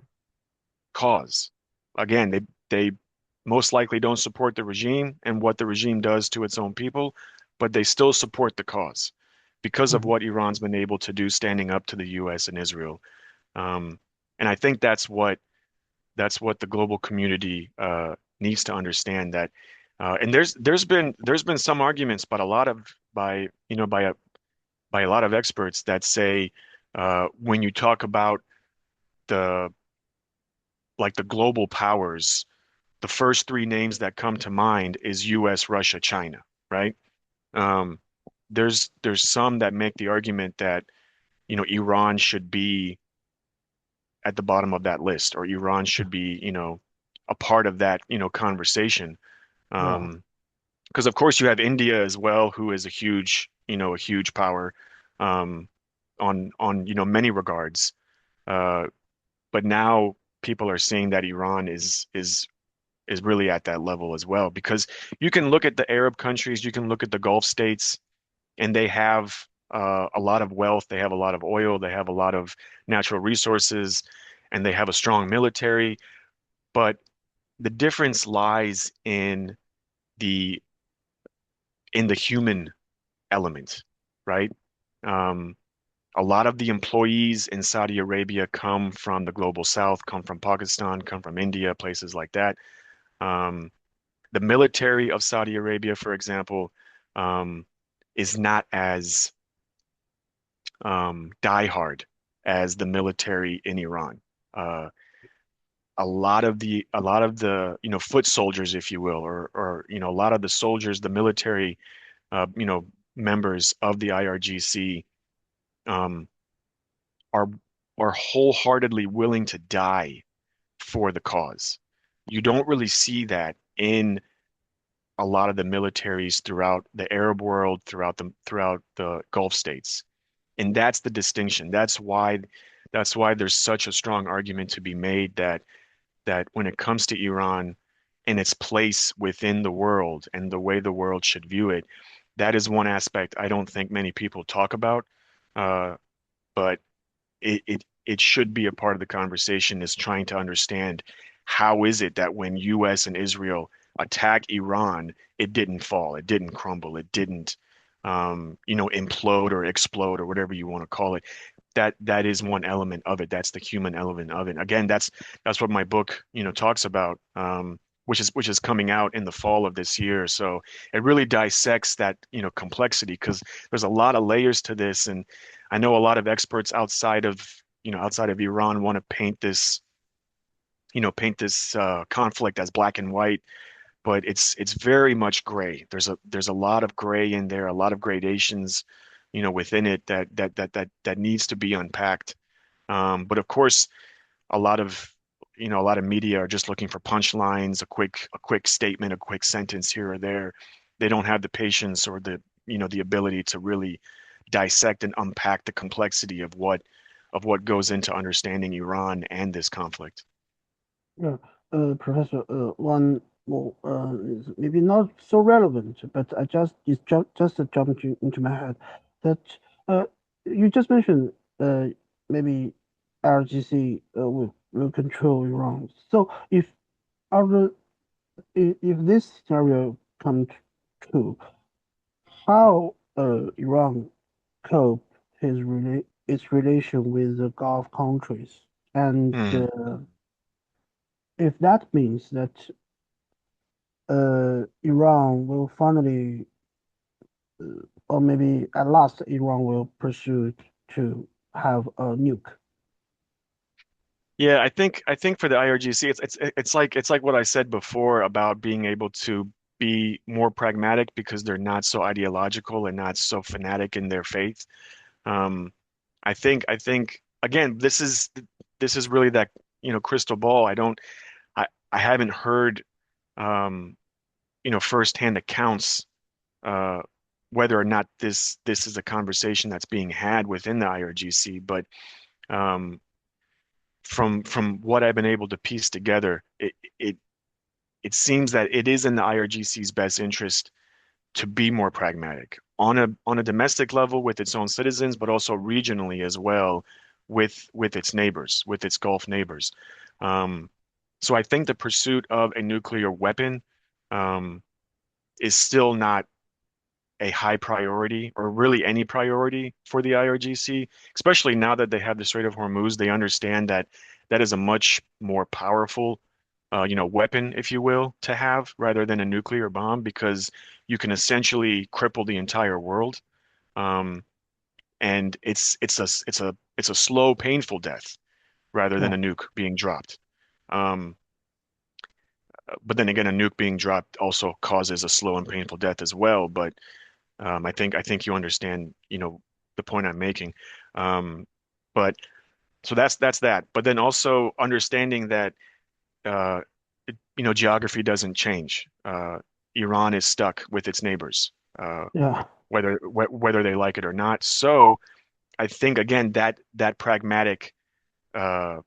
cause. Again, they most likely don't support the regime and what the regime does to its own people, but they still support the cause because of mhm, what Iran's been able to do standing up to the U.S. and Israel. Um, and I think that's what the global community needs to understand that. And there's been some arguments, but a lot of by a lot of experts that say when you talk about the the global powers, the first three names that come to mind is US, Russia, China, right? Um, there's some that make the argument that, Iran should be at the bottom of that list, or Iran should be, a part of that, conversation. yeah, Because of course you have India as well, who is a huge power, um, on many regards. Uh, but now people are seeing that Iran is is really at that level as well. Because you can look at the Arab countries, you can look at the Gulf states, and they have a lot of wealth, they have a lot of oil, they have a lot of natural resources, and they have a strong military. But the difference lies the in the human element, right? Um, a lot of the employees in Saudi Arabia come from the global south, come from Pakistan, come from India, places like that. Um, the military of Saudi Arabia, for example, um, is not as diehard as the military in Iran. Uh, a lot of the foot soldiers, if you will, or a lot of the soldiers, the military uh, you know members of the IRGC um, are wholeheartedly willing to die for the cause. You don't really see that in a lot of the militaries throughout the Arab world, throughout the Gulf states. And that's the distinction. That's why there's such a strong argument to be made that when it comes to Iran and its place within the world and the way the world should view it, that is one aspect I don't think many people talk about. But it should be a part of the conversation is trying to understand how is it that when US and Israel attack Iran, it didn't fall, it didn't crumble, it didn't implode or explode or whatever you want to call it. That is one element of it. That's the human element of it. Again, that's what my book, talks about, which is coming out in the fall of this year. So it really dissects that, complexity because there's a lot of layers to this, and I know a lot of experts outside of Iran want to paint this conflict as black and white, but it's very much gray. There's a lot of gray in there, a lot of gradations, within it that needs to be unpacked. But of course, a lot of a lot of media are just looking for punchlines, a quick statement, a quick sentence here or there. They don't have the patience or the ability to really dissect and unpack the complexity of what goes into understanding Iran and this conflict. Yeah, Professor, one more is maybe not so relevant, but just jumped into my head that uh, you just mentioned maybe RGC will control Iran. So our if this scenario comes true, how Iran cope its relation with the Gulf countries, and Hmm. if that means that Iran will finally, or maybe at last, Iran will pursue to have a nuke. Yeah, I think for the IRGC, it's like what I said before about being able to be more pragmatic because they're not so ideological and not so fanatic in their faith. Um, I think again, this is really that crystal ball. I haven't heard um, firsthand accounts uh, whether or not this is a conversation that's being had within the IRGC, but um, from what I've been able to piece together, it it seems that it is in the IRGC's best interest to be more pragmatic on a domestic level with its own citizens, but also regionally as well with its neighbors, with its Gulf neighbors. Um, so I think the pursuit of a nuclear weapon um, is still not a high priority or really any priority for the IRGC, especially now that they have the Strait of Hormuz. They understand that that is a much more powerful, weapon, if you will, to have rather than a nuclear bomb because you can essentially cripple the entire world. Um, and it's a slow, painful death rather than Yeah, a nuke being dropped. Um, but then again, a nuke being dropped also causes a slow and painful death as well. But I think you understand, the point I'm making. Um, but so that's that. But then also understanding that geography doesn't change. Iran is stuck with its neighbors, yeah, whether they like it or not. So I think again that pragmatic uh,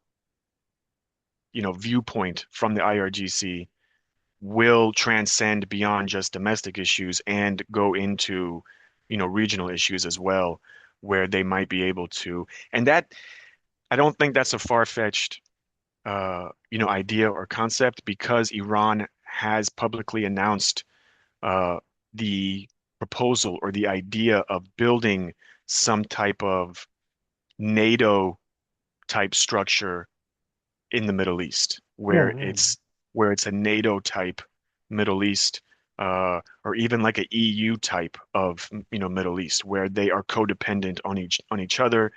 viewpoint from the IRGC will transcend beyond just domestic issues and go into, regional issues as well, where they might be able to. And that I don't think that's a far-fetched idea or concept because Iran has publicly announced uh, the proposal or the idea of building some type of NATO type structure in the Middle East, Yeah, where yeah, it's a NATO type Middle East, or even like a EU type of Middle East, where they are codependent on each other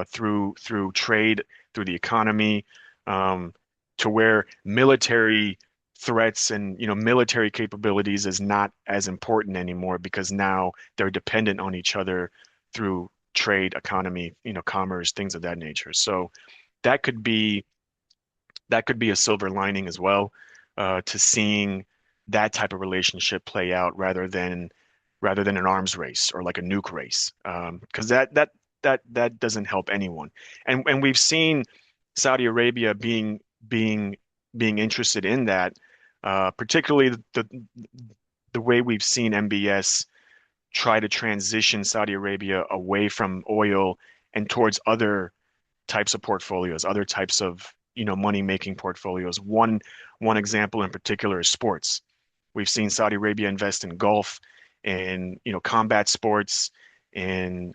through trade, through the economy, um, to where military threats and military capabilities is not as important anymore because now they're dependent on each other through trade, economy, commerce, things of that nature. So that could be that could be a silver lining as well, to seeing that type of relationship play out rather than an arms race or like a nuke race, because that doesn't help anyone. And we've seen Saudi Arabia being being interested in that, particularly the way we've seen MBS try to transition Saudi Arabia away from oil and towards other types of portfolios, other types of, money-making portfolios. One example in particular is sports. We've seen Saudi Arabia invest in golf, in, combat sports, in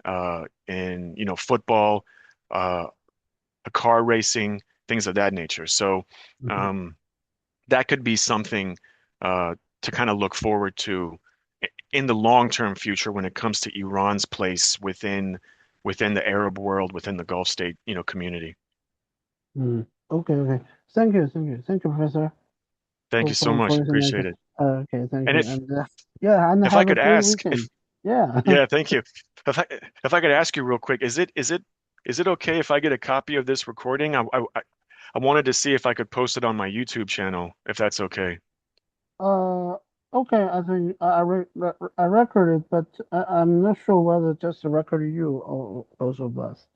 football, uh, car racing, things of that nature. So mhm, um, that could be something to kind of look forward to in the long-term future when it comes to Iran's place within the Arab world, within the Gulf state, community. mm. Okay, okay. Thank you, Professor, Thank you so for much. this Appreciate information. it. Okay, thank And you, and yeah, and if I have a could great ask, weekend. Yeah. yeah, thank you. If I if I could ask you real quick, is it okay if I get a copy of this recording? I wanted to see if I could post it on my YouTube channel, if that's okay. Uh, okay. I think I recorded, but I'm not sure whether just to record you or both of us.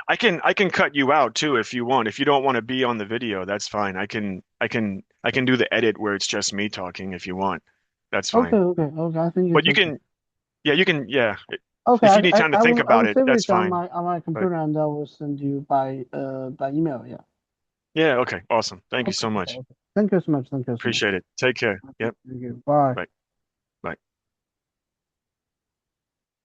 I can cut you out too if you want. If you don't want to be on the video, that's fine. I can do the edit where it's just me talking if you want. That's Okay, fine. okay. I think But it's okay. yeah. Okay, If you need time to think I about will it, save that's it fine. on my But computer and I will send you by email. Yeah. yeah, okay, awesome. Thank you Okay, so okay, much. okay. Thank you so much. Thank you so much. Appreciate it. Take care. Okay, Yep. thank you. Bye. Bye. Bye.